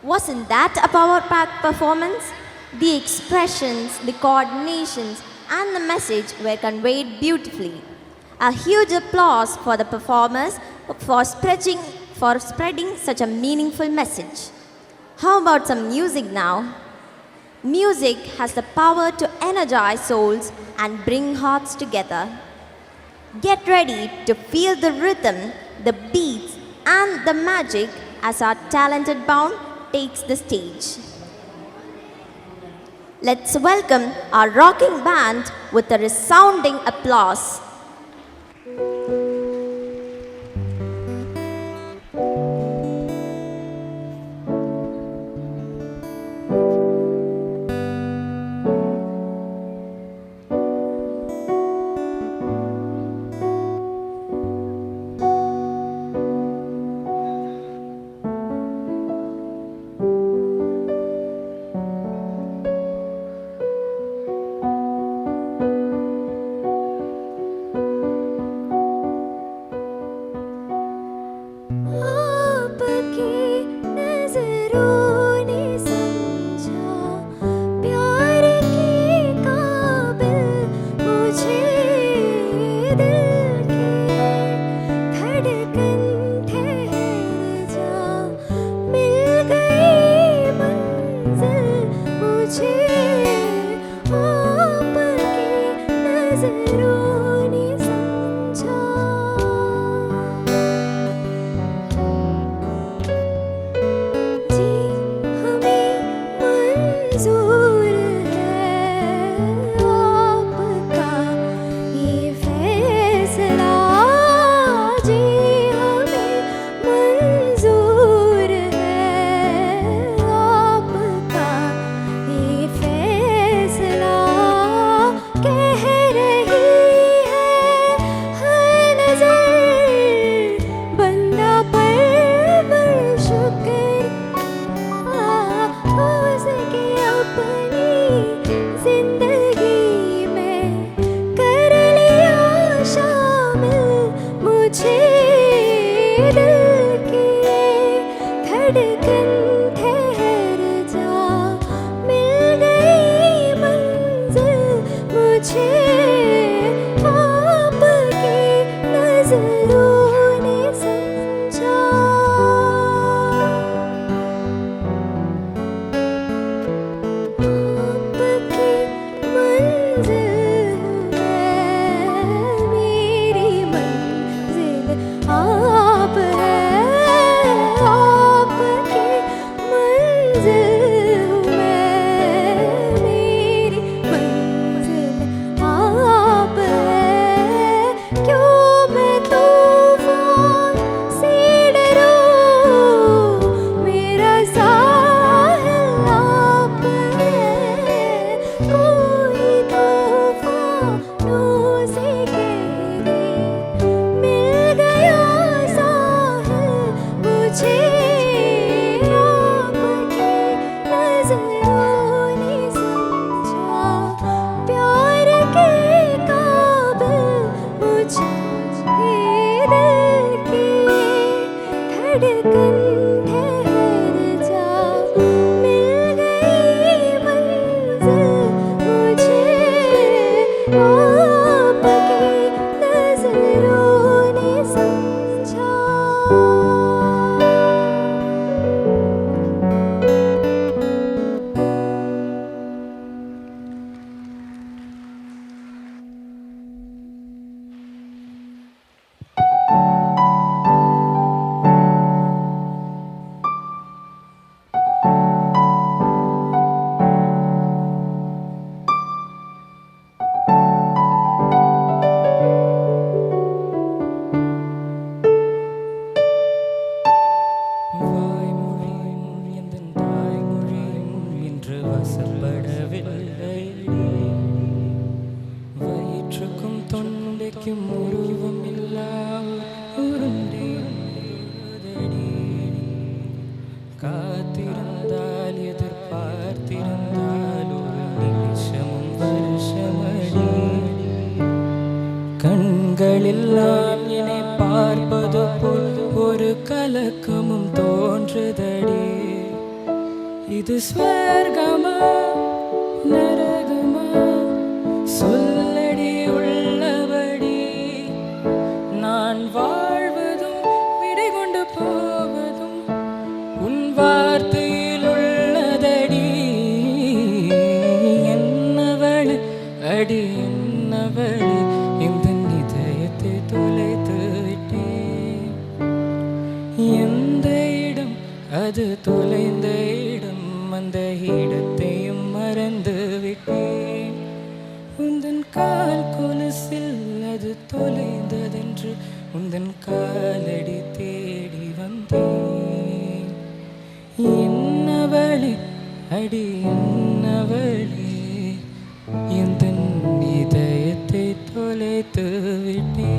Wasn't that a power-packed performance? The expressions, the coordinations, and the message were conveyed beautifully. A huge applause for the performers for spreading such a meaningful message. How about some music now? Music has the power to energize souls and bring hearts together. Get ready to feel the rhythm, the beats, and the magic as our talented band takes the stage. Let's welcome our rocking band with a resounding applause. கண்களெல்லாம் என்னை பார்ப்பது போல் ஒரு கலக்கமும் தோன்றுதடி. இது ஸ்வர்கமா நரகமா சொல்லடி உள்ளபடி நான் வாழ்வதும் விடை கொண்டு போவதும் உன் வார்த்தையில் உள்ளதடி என்னவள் அடி என்னவள் இந்த இதயத்தை தொலைத்து விட்டேன் எந்த இடம் அது தொலைந்த இடம் அந்த இடத்தையும் மறந்து விட்டேன் உந்தன் கால் கொலுசில் அது தொலைந்ததென்று உந்தன் காலடி தேடி வந்தேன் என்னவளே அடி என்னவளே எந்தன் இதயத்தை தொலைத்து விட்டேன்.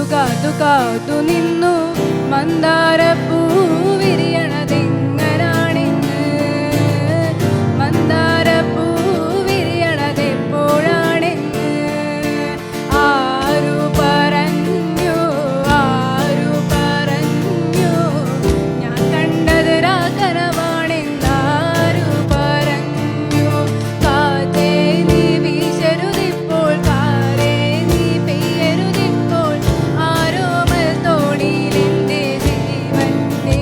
ಕಾದು ಕಾದು ನಿನ್ನು ಮಂದಾರ ಪೂ വിരിയണതെങ്ങനാണിന്ന് മന്ദാര പൂ വിരിയണതെപ്പോഴാണെന്ന് ആരു പറഞ്ഞു ഞാൻ കണ്ടത് രാകനവാണെന്നാരു പറഞ്ഞു കാറ്റേ നീ വീശരുതിപ്പോൾ കാരേ നീ പെയ്യരുതിപ്പോൾ ആരോമൽ തോണിയിലെൻ്റെ ജീവൻ്റെ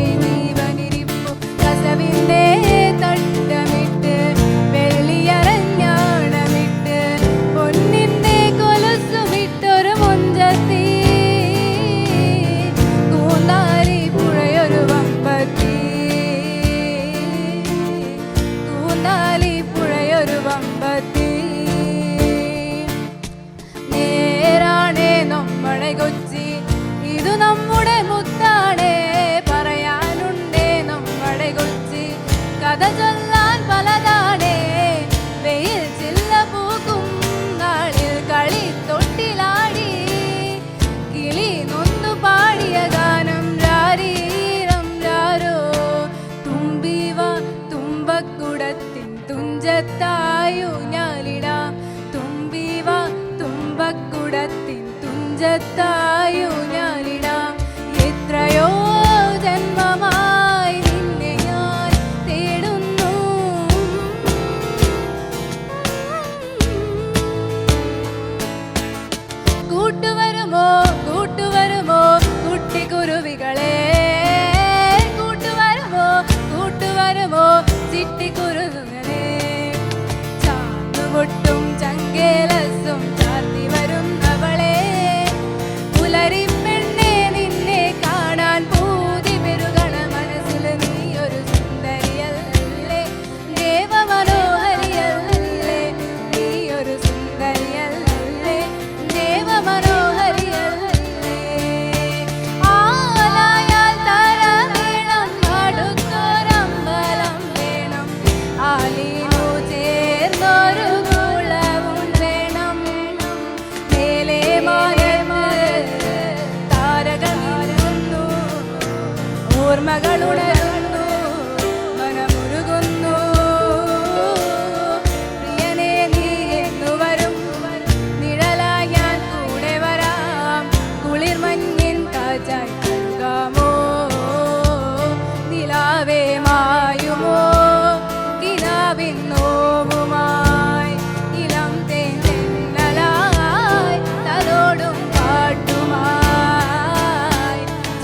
നെഞ്ചത്തായു ഞാനിടാം. എത്രയോ ജന്മമായി നിന്നെ ഞാൻ തേടുന്നു. കൂട്ടുവരുമോ കൂട്ടുവരുമോ കുട്ടിക്കുരുവികളെ, കൂട്ടുവരുമോ കൂട്ടുവരുമോ ചിട്ടിക്കുരുവികളെ. ചാന്നുമുട്ടും ചങ്കേലസും ചാർത്തി വരുന്നവളെ, പുലരിപ്പെണ്ണെ നിന്നെ കാണാൻ പൂതി പെരുകണ മനസ്സിൽ. നീയൊരു സുന്ദരിയല്ലേ, ദേവമനോഹരിയല്ലേ, നീയൊരു സുന്ദരിയല്ലേ, ദേവമനോഹരിയല്ലേ. ആലായാൽ തര വേണം, അടുത്തൊരമ്പലം വേണം, ആലിനു ചേർന്നൊരു കുളവും വേണം. മേലെ മാനത്ത് താരകൾ മിന്നുന്നു, ഓർമ്മകളുണരുന്നു, മനമുരുകുന്നു. പ്രിയനേ നീ എന്നു വരും, നിഴലായി ഞാൻ കൂടെ വരാം. കുളിർമഞ്ഞിൻ കാറ്റായി നൽകാമോ, നിലാവേ മായുമോ കിനാവിൻ നോവുമായി. ഇളം തേൻ തെന്നലായി തലോടും പാട്ടുമായി.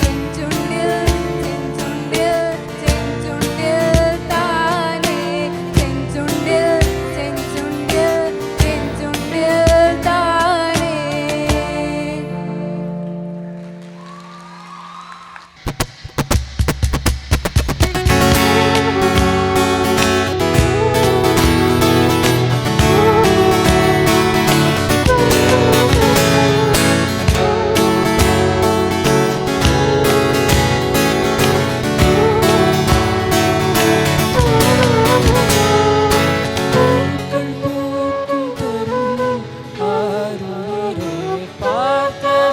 ചെഞ്ചുണ്ടിൽ ചെഞ്ചുണ്ടിൽ ചെഞ്ചുണ്ടിൽ താനേ, ചെഞ്ചുണ്ടിൽ ചെഞ്ചുണ്ടിൽ ചെഞ്ചുണ്ടിൽ താനേ. പൂക്കൾ പൂക്കും തരുന്നു ആരുയിരെ பார்த்ததாருமில்லை.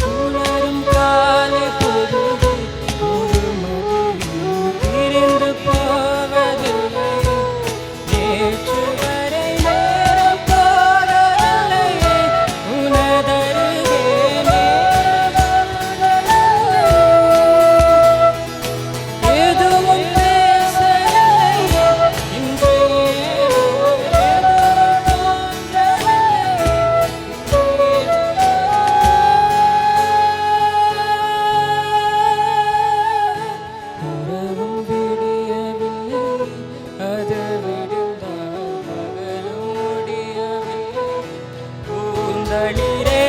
புலரும் காலை பொழுது முழுமதியும் பிரிந்து போவதில்லை. நேற்று வரை நேரம் போனதில்லையே, உனதருகே நேரம் போனதில்லையே. எதுவும் பேசவில்லையே, இன்று ஏனோ எதுவும் தோன்றவில்லையே, இரவும் விடியவில்லை, அது விடிந்தால் பகலும் முடியவில்லை. பூந்தளிரே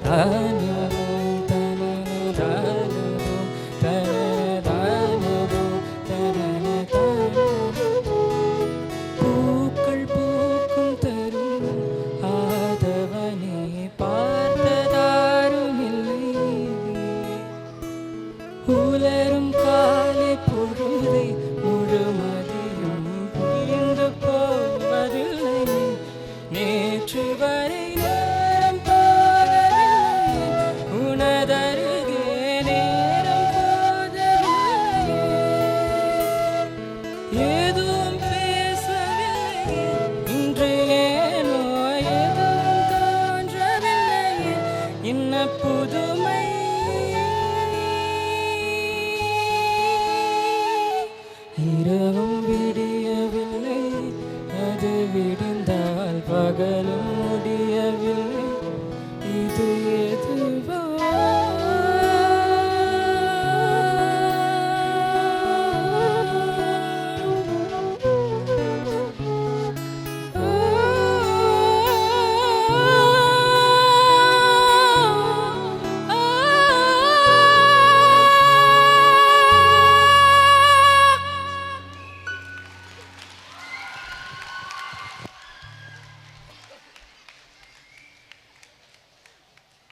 தானதும் தனன தானதும் தனன தானதும் தனன தானதும். பூக்கள் பூக்கும் தரும் ஆதவனே பார்த்ததாருமில்லை. உலரும் காலை பொழுதை முழுமதியும் புரிந்து போவதில்லை. நேற்று வரை நேரம் போகவில்லை, உனதருகே நேரம் போதவில்லை. எதுவும் பேசவில்லை, இன்று ஏனோ எதுவும் தோன்றவில்லை. என்ன புது